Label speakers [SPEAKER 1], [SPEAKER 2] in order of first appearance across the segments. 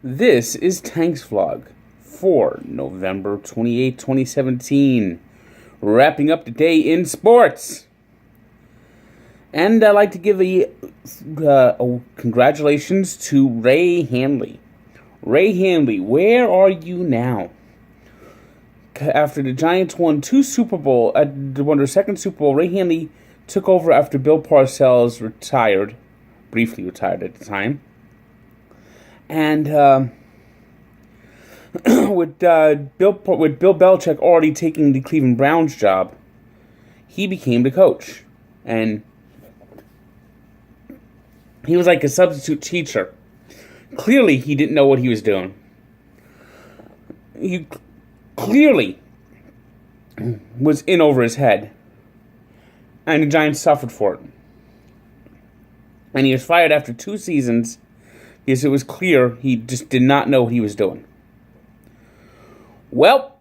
[SPEAKER 1] This is Tank's Vlog for November 28, 2017. Wrapping up the day in sports. And I'd like to give a congratulations to Ray Handley. Ray Handley, where are you now? After the Giants won their second Super Bowl, Ray Handley took over after Bill Parcells retired, briefly retired at the time. And with Bill Belichick already taking the Cleveland Browns job, he became the coach. And he was like a substitute teacher. Clearly, he didn't know what he was doing. He clearly was in over his head. And the Giants suffered for it. And he was fired after 2 seasons because it was clear he just did not know what he was doing. Well,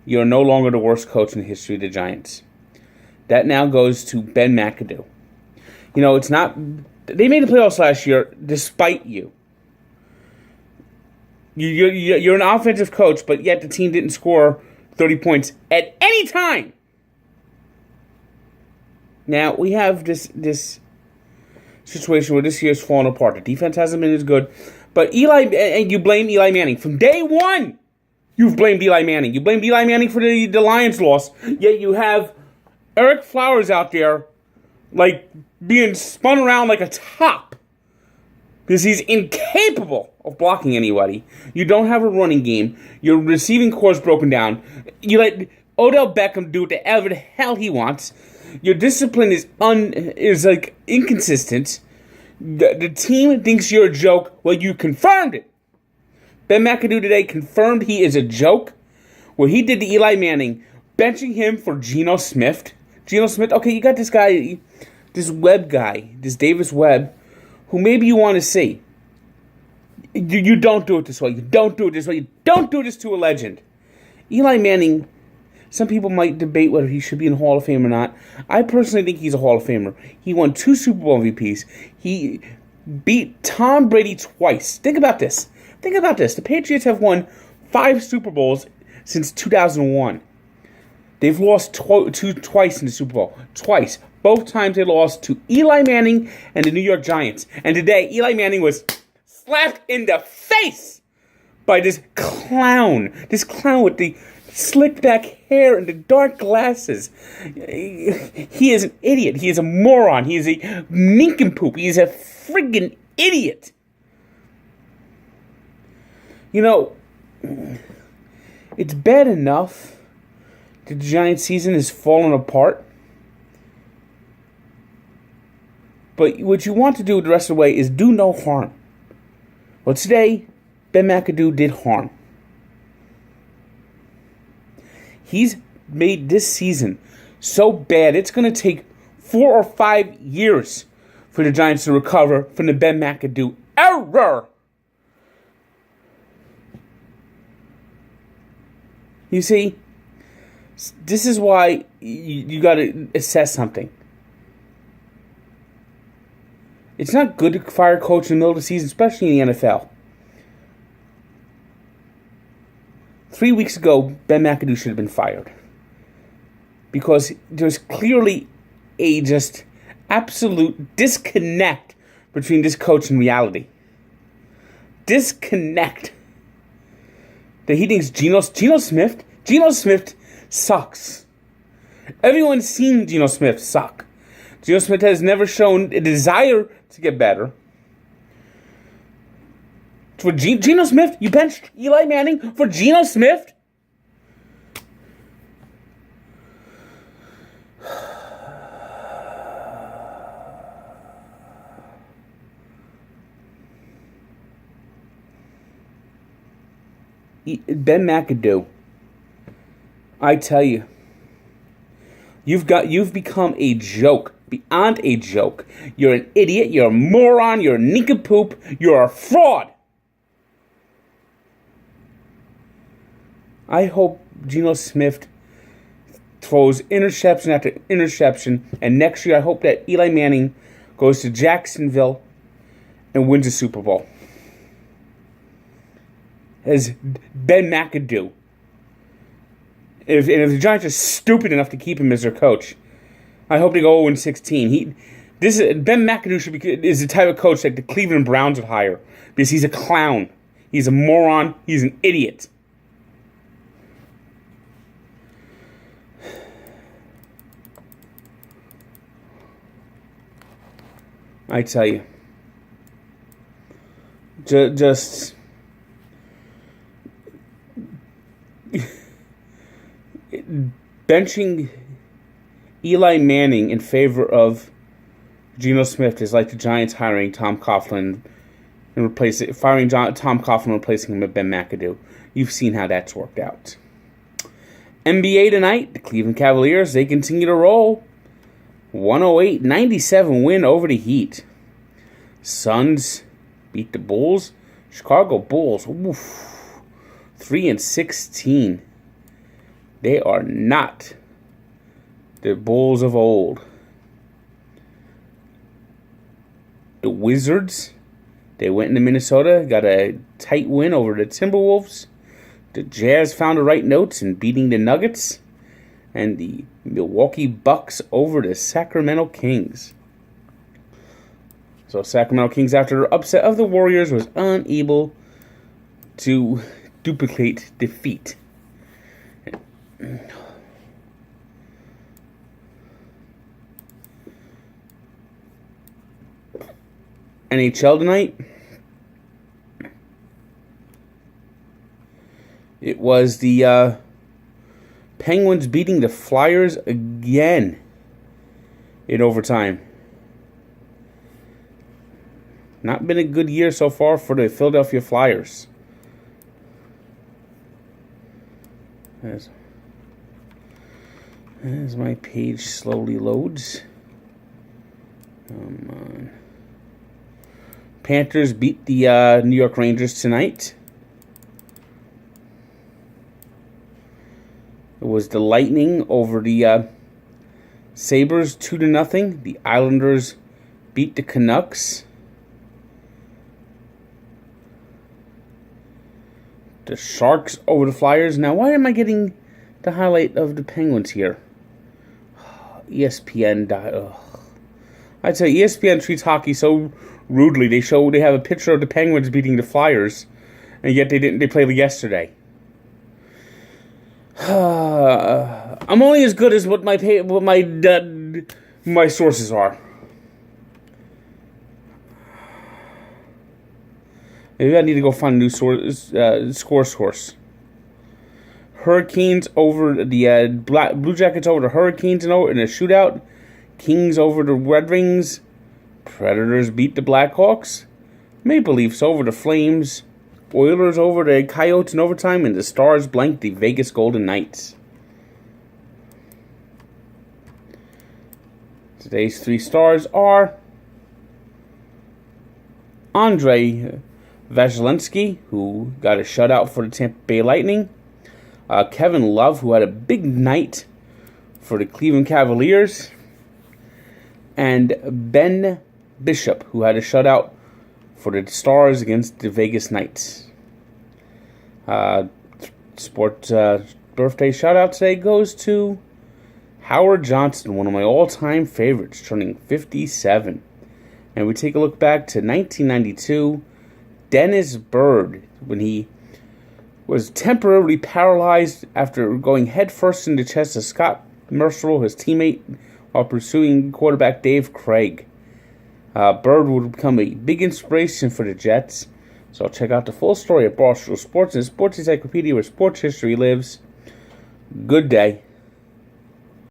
[SPEAKER 1] you're no longer the worst coach in the history of the Giants. That now goes to Ben McAdoo. You know, it's not... They made the playoffs last year despite you. You're an offensive coach, but yet the team didn't score 30 points at any time. Now, we have this situation where this year's falling apart. The defense hasn't been as good. But you blame Eli Manning. From day one, you've blamed Eli Manning. You blamed Eli Manning for the Lions' loss. Yet you have Eric Flowers out there, like, being spun around like a top. Because he's incapable of blocking anybody. You don't have a running game. Your receiving core's broken down. You let Odell Beckham do whatever the hell he wants. Your discipline is inconsistent. The team thinks you're a joke. Well, you confirmed it. Ben McAdoo today confirmed he is a joke. What he did to Eli Manning, benching him for Geno Smith. Geno Smith, okay, you got this guy, this Webb guy, this Davis Webb, who maybe you want to see. You don't do it this way. You don't do it this way. You don't do this to a legend. Eli Manning, some people might debate whether he should be in the Hall of Fame or not. I personally think he's a Hall of Famer. He won 2 Super Bowl MVPs. He beat Tom Brady twice. Think about this. The Patriots have won 5 Super Bowls since 2001. They've lost twice in the Super Bowl. Twice. Both times they lost to Eli Manning and the New York Giants. And today, Eli Manning was slapped in the face by this clown. This clown with the slicked back hair and the dark glasses. He is an idiot. He is a moron. He is a nincompoop. He is a friggin' idiot. You know, it's bad enough that the Giants season is falling apart. But what you want to do the rest of the way is do no harm. Well, today, Ben McAdoo did harm. He's made this season so bad, it's going to take 4 or 5 years for the Giants to recover from the Ben McAdoo error. You see, this is why you got to assess something. It's not good to fire a coach in the middle of the season, especially in the NFL. 3 weeks ago, Ben McAdoo should have been fired. Because there's clearly a just absolute disconnect between this coach and reality. Disconnect. That he thinks Geno Smith sucks. Everyone's seen Geno Smith suck. Geno Smith has never shown a desire to get better. For Geno Smith, you benched Eli Manning for Geno Smith? Ben McAdoo, I tell you, you've become a joke, beyond a joke. You're an idiot, you're a moron, you're a nincompoop, you're a fraud. I hope Geno Smith throws interception after interception, and next year I hope that Eli Manning goes to Jacksonville and wins a Super Bowl. as Ben McAdoo. If the Giants are stupid enough to keep him as their coach, I hope they go 0-16. Ben McAdoo is the type of coach that the Cleveland Browns would hire because he's a clown, he's a moron, he's an idiot. I tell you, just benching Eli Manning in favor of Geno Smith is like the Giants hiring Tom Coughlin and firing Tom Coughlin and replacing him with Ben McAdoo. You've seen how that's worked out. NBA tonight, the Cleveland Cavaliers, they continue to roll. 108-97 win over the Heat. Suns beat the Bulls. Chicago Bulls, 3-16. They are not the Bulls of old. The Wizards, they went into Minnesota, got a tight win over the Timberwolves. The Jazz found the right notes in beating the Nuggets. And the Milwaukee Bucks over the Sacramento Kings. So Sacramento Kings, after their upset of the Warriors, was unable to duplicate defeat. NHL tonight. It was the Penguins beating the Flyers again in overtime. Not been a good year so far for the Philadelphia Flyers. As my page slowly loads. Come on. Panthers beat the New York Rangers tonight. It was the Lightning over the Sabres 2-0. The Islanders beat the Canucks. The Sharks over the Flyers. Now, why am I getting the highlight of the Penguins here? ESPN. I'd say ESPN treats hockey so rudely. They have a picture of the Penguins beating the Flyers, and yet they didn't. They played yesterday. I'm only as good as what my sources are. Maybe I need to go find a new source. Hurricanes over the Blue Jackets over the Hurricanes in a shootout. Kings over the Red Wings. Predators beat the Blackhawks. Maple Leafs over the Flames. Oilers over the Coyotes in overtime, and the Stars blanked the Vegas Golden Knights. Today's three stars are Andrei Vasilevskiy, who got a shutout for the Tampa Bay Lightning. Kevin Love, who had a big night for the Cleveland Cavaliers. And Ben Bishop, who had a shutout for the Stars against the Vegas Knights. Sports birthday shout-out today goes to Howard Johnson, one of my all-time favorites, turning 57. And we take a look back to 1992. Dennis Byrd, when he was temporarily paralyzed after going headfirst in the chest of Scott Mercerl, his teammate, while pursuing quarterback Dave Craig. Byrd would become a big inspiration for the Jets. So check out the full story at Barstool Sports and Sports Encyclopedia, where sports history lives. Good day.